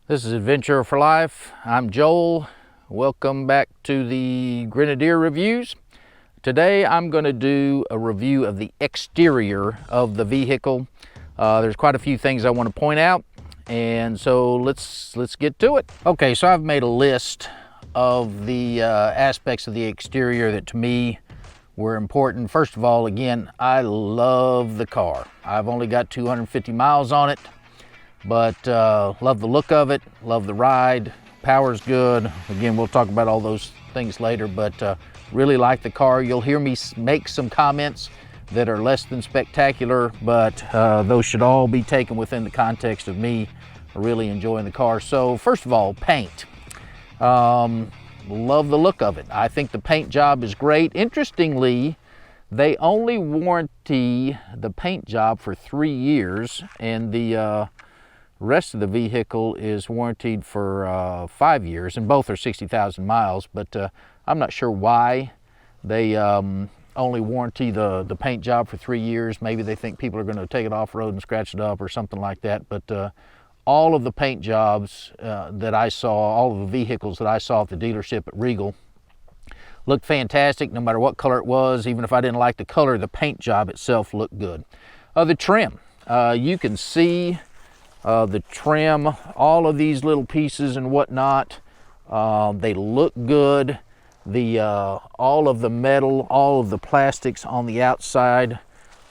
This is Adventure for Life. I'm Joel. Welcome back to the Grenadier reviews. Today I'm going to do a review of the exterior of the vehicle. There's quite a few things I want to point out, and so let's get to it. Okay, so I've made a list of the aspects of the exterior that to me were important. First of all, again, I love the car. I've only got 250 miles on it, but love the look of it, love the ride, power's good. Again, we'll talk about all those things later, but really like the car. You'll hear me make some comments that are less than spectacular, but those should all be taken within the context of me really enjoying the car. So first of all, paint. Love the look of it. I think the paint job is great. Interestingly, they only warranty the paint job for 3 years, and the rest of the vehicle is warranted for 5 years, and both are 60,000 miles, but I'm not sure why they only warranty the paint job for 3 years. Maybe they think people are going to take it off road and scratch it up or something like that, but all of the paint jobs that I saw, all of the vehicles that I saw at the dealership at Regal looked fantastic, no matter what color it was. Even if I didn't like the color, the paint job itself looked good. The trim, you can see the trim, all of these little pieces and whatnot, they look good. All of the metal, all of the plastics on the outside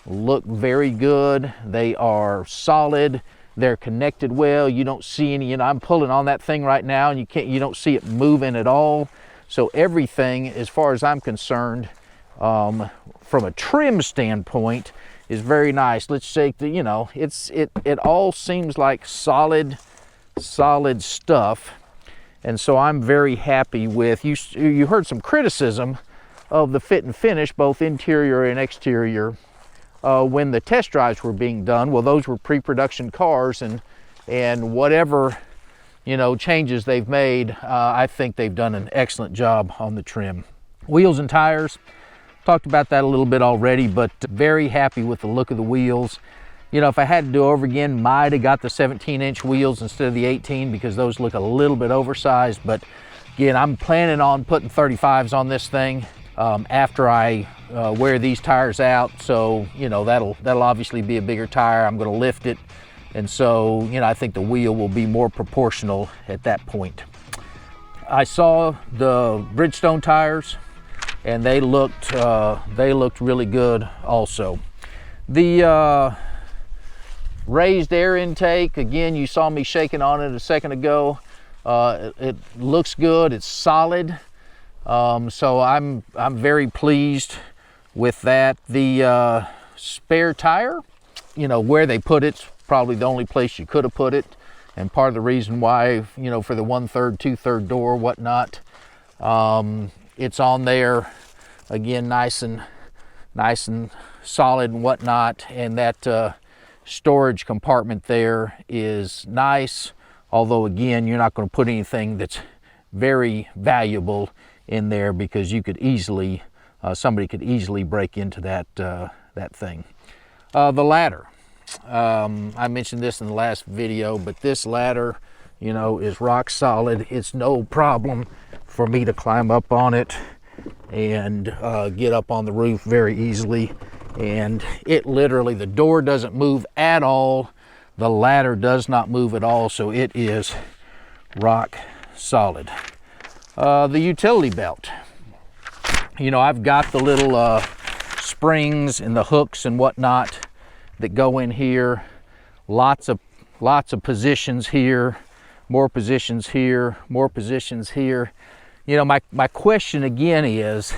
look very good. They are solid. They're connected well. You don't see any, I'm pulling on that thing right now and you don't see it moving at all. So everything, as far as I'm concerned, from a trim standpoint, is very nice. Let's say that, it all seems like solid stuff. And so I'm very happy with, you heard some criticism of the fit and finish, both interior and exterior, when the test drives were being done. Well, those were pre-production cars, and whatever, changes they've made, I think they've done an excellent job on the trim. Wheels and tires, talked about that a little bit already, but very happy with the look of the wheels. If I had to do over again, might have got the 17-inch wheels instead of the 18, because those look a little bit oversized. But again, I'm planning on putting 35s on this thing after I wear these tires out. So that'll obviously be a bigger tire. I'm going to lift it, and so I think the wheel will be more proportional at that point. I saw the Bridgestone tires, and they looked really good also. The raised air intake, again, you saw me shaking on it a second ago. It looks good. It's solid. So I'm very pleased with that. The spare tire, where they put it's probably the only place you could have put it, and part of the reason why, for the 1/3, 2/3 door, whatnot, it's on there again, nice and solid and whatnot. And that storage compartment there is nice, although again, you're not going to put anything that's very valuable in there, because you could easily somebody could easily break into that thing. The ladder, I mentioned this in the last video, but this ladder is rock solid. It's no problem for me to climb up on it and get up on the roof very easily. And it literally, the door doesn't move at all. The ladder does not move at all. So it is rock solid. The utility belt. I've got the little springs and the hooks and whatnot that go in here. Lots of positions here, more positions here, more positions here. My question again is,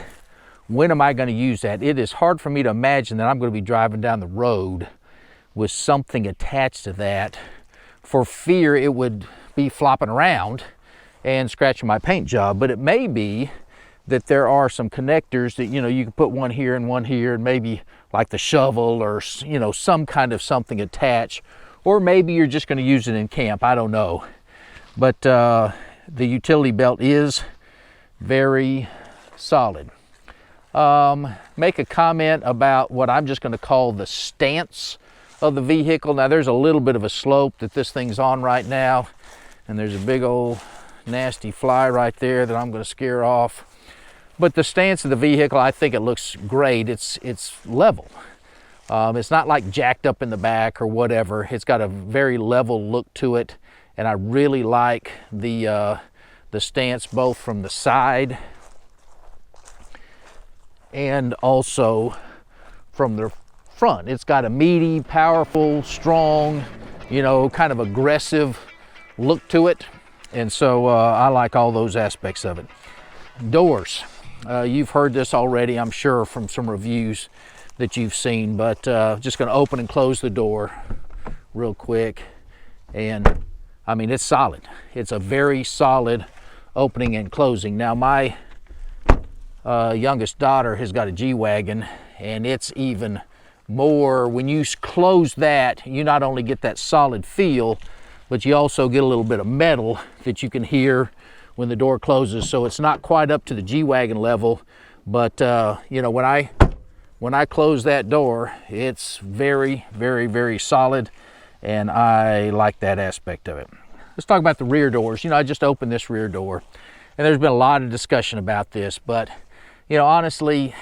when am I going to use that? It is hard for me to imagine that I'm going to be driving down the road with something attached to that, for fear it would be flopping around and scratching my paint job. But it may be that there are some connectors that, you can put one here, and maybe like the shovel or, some kind of something attached, or maybe you're just going to use it in camp. I don't know. But the utility belt is very solid. Make a comment about what I'm just going to call the stance of the vehicle. Now, there's a little bit of a slope that this thing's on right now, And there's a big old nasty fly right there that I'm going to scare off. But the stance of the vehicle, I think it looks great. It's level. It's not like jacked up in the back or whatever. It's got a very level look to it, and I really like the stance both from the side and also from the front. It's got a meaty, powerful, strong, you know, kind of aggressive look to it, and so I like all those aspects of it. Doors. You've heard this already, I'm sure, from some reviews that you've seen, but just going to open and close the door real quick. And I mean, it's solid. It's a very solid opening and closing. Now, my youngest daughter has got a G-Wagon, and it's even more. When you close that, you not only get that solid feel, but you also get a little bit of metal that you can hear when the door closes. So it's not quite up to the G-Wagon level, but you know, when I close that door, it's very, very, very solid, and I like that aspect of it. Let's talk about the rear doors. You know, I just opened this rear door, and there's been a lot of discussion about this, but you know, honestly,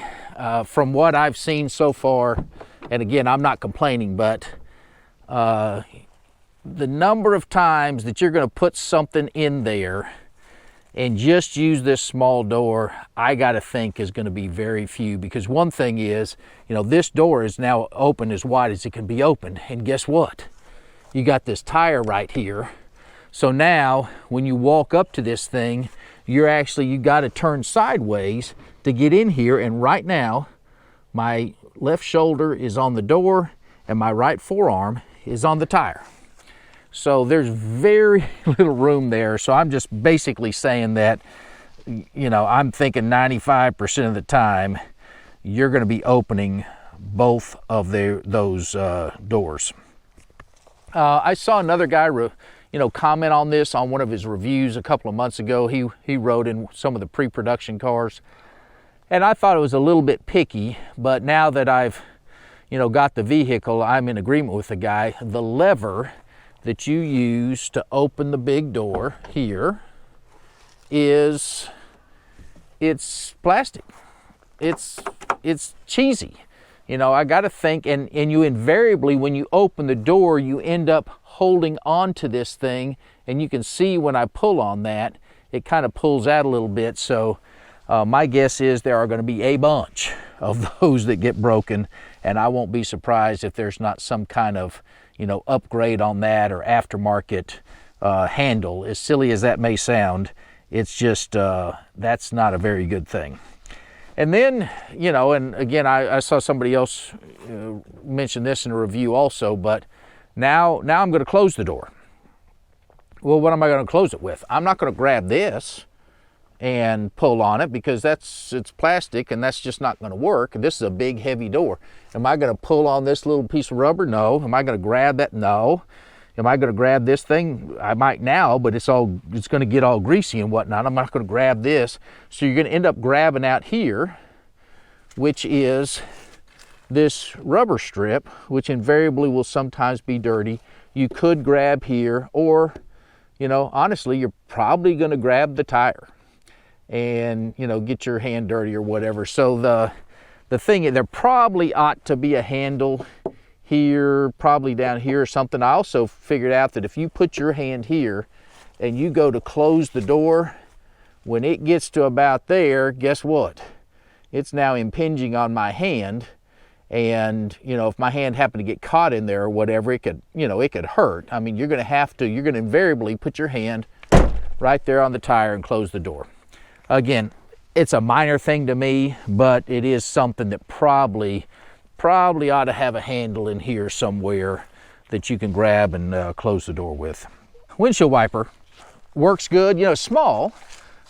from what I've seen so far, and again, I'm not complaining, but the number of times that you're going to put something in there and just use this small door, I got to think is going to be very few. Because one thing is, you know, this door is now open as wide as it can be opened. And guess what? You got this tire right here. So now when you walk up to this thing, you got to turn sideways to get in here. And right now, my left shoulder is on the door and my right forearm is on the tire. So there's very little room there. So I'm just basically saying that, you know, I'm thinking 95% of the time you're going to be opening both of those doors. I saw another guy, comment on this on one of his reviews a couple of months ago. He rode in some of the pre-production cars, and I thought it was a little bit picky. But now that I've, got the vehicle, I'm in agreement with the guy. The lever that you use to open the big door here it's plastic. It's cheesy. I got to think, and you invariably, when you open the door, you end up holding on to this thing, and you can see when I pull on that, it kind of pulls out a little bit. So my guess is there are going to be a bunch of those that get broken, and I won't be surprised if there's not some kind of upgrade on that or aftermarket handle. As silly as that may sound, it's just that's not a very good thing. And then, and again, I saw somebody else mention this in a review also, but now I'm going to close the door. Well, what am I going to close it with? I'm not going to grab this and pull on it because it's plastic and that's just not going to work. This is a big, heavy door. Am I going to pull on this little piece of rubber? No. Am I going to grab that? No. Am I going to grab this thing? I might now, but it's going to get all greasy and whatnot. I'm not going to grab this. So you're going to end up grabbing out here, which is this rubber strip, which invariably will sometimes be dirty. You could grab here, or, honestly, you're probably going to grab the tire and, get your hand dirty or whatever. So the thing, there probably ought to be a handle here, probably down here or something. I also figured out that if you put your hand here and you go to close the door, when it gets to about there, guess what? It's now impinging on my hand. And, if my hand happened to get caught in there or whatever, it could, it could hurt. I mean, you're going to invariably put your hand right there on the tire and close the door. Again, it's a minor thing to me, but it is something that probably ought to have a handle in here somewhere that you can grab and close the door with. Windshield wiper works good. It's small.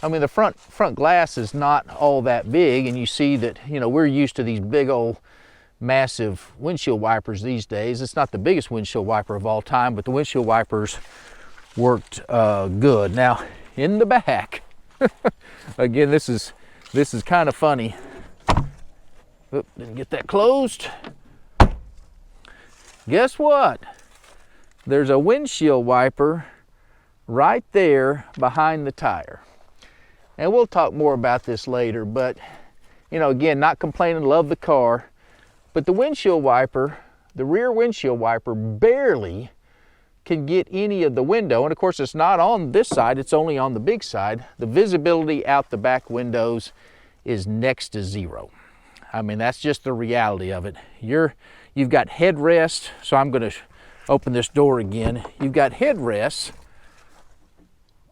I mean, the front glass is not all that big, and you see that, we're used to these big old massive windshield wipers these days. It's not the biggest windshield wiper of all time, but the windshield wipers worked good. Now, in the back, again, this is kind of funny. Oop, didn't get that closed. Guess what? There's a windshield wiper right there behind the tire. And we'll talk more about this later, but you know, again, not complaining, love the car, but the windshield wiper, the rear windshield wiper barely can get any of the window. And of course, it's not on this side, it's only on the big side. The visibility out the back windows is next to zero. I mean, that's just the reality of it. You've got headrests, so I'm gonna open this door again. You've got headrests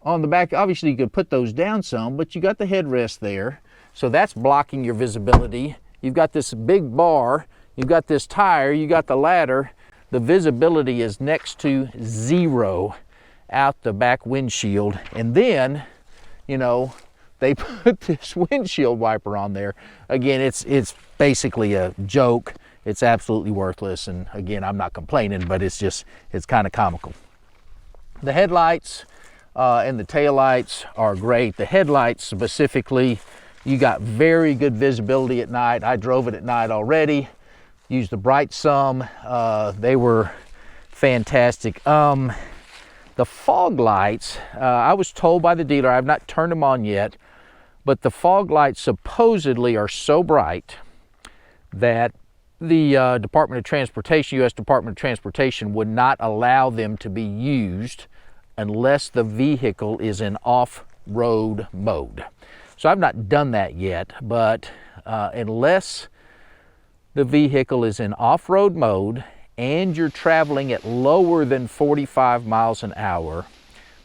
on the back. Obviously you could put those down some, but you got the headrest there. So that's blocking your visibility. You've got this big bar, you've got this tire, you got the ladder. The visibility is next to zero out the back windshield. And then, you know, they put this windshield wiper on there. Again, it's basically a joke. It's absolutely worthless. And again, I'm not complaining, but it's kind of comical. The headlights and the taillights are great. The headlights specifically, you got very good visibility at night. I drove it at night already. Used the bright some. They were fantastic. The fog lights, I was told by the dealer, I have not turned them on yet, but the fog lights supposedly are so bright that the Department of Transportation, U.S. Department of Transportation, would not allow them to be used unless the vehicle is in off-road mode. So I've not done that yet, but unless the vehicle is in off-road mode and you're traveling at lower than 45 miles an hour,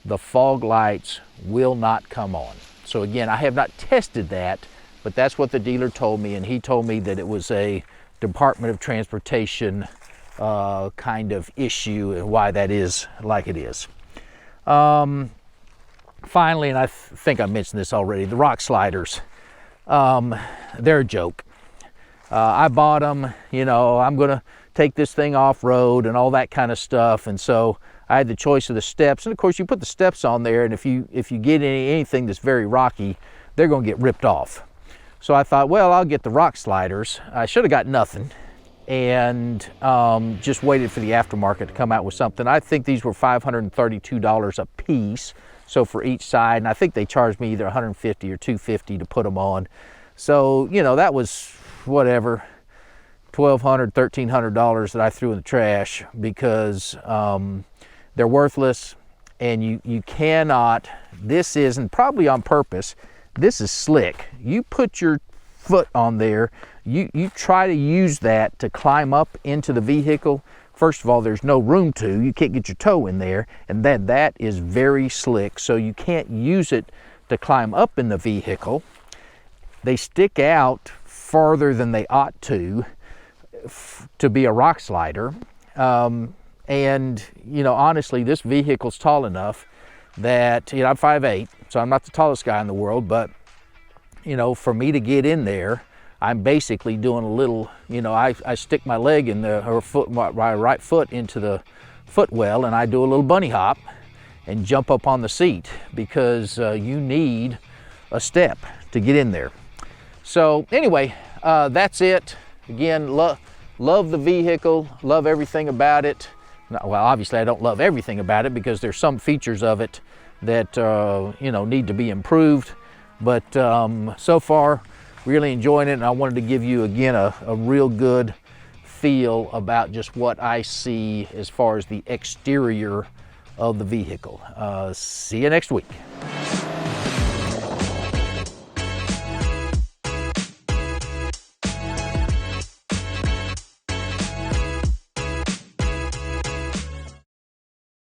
the fog lights will not come on. So again, I have not tested that, but that's what the dealer told me, and he told me that it was a Department of Transportation kind of issue and why that is like it is. Finally, and I think I mentioned this already, the rock sliders, they're a joke. I bought them, you know, I'm gonna take this thing off-road and all that kind of stuff, and so I had the choice of the steps, and of course you put the steps on there, and if you get anything that's very rocky, they're gonna get ripped off. So I thought, well, I'll get the rock sliders. I should have got nothing, and just waited for the aftermarket to come out with something. I think these were $532 a piece, so for each side, and I think they charged me either $150 or $250 to put them on. So, you know, that was whatever, $1,200, $1,300 that I threw in the trash because they're worthless, and you cannot, this isn't, probably on purpose, this is slick. You put your foot on there, you try to use that to climb up into the vehicle. First of all, there's no room to, you can't get your toe in there, and then that is very slick, so you can't use it to climb up in the vehicle. They stick out farther than they ought to be a rock slider. And, you know, honestly, this vehicle's tall enough that, you know, I'm 5'8", so I'm not the tallest guy in the world, but, you know, for me to get in there, I'm basically doing a little, you know, I stick my leg in my right foot into the footwell, and I do a little bunny hop and jump up on the seat because you need a step to get in there. So anyway, that's it. Again, love the vehicle, love everything about it. Well, obviously I don't love everything about it because there's some features of it that you know, need to be improved. But so far, really enjoying it, and I wanted to give you again a real good feel about just what I see as far as the exterior of the vehicle. See you next week.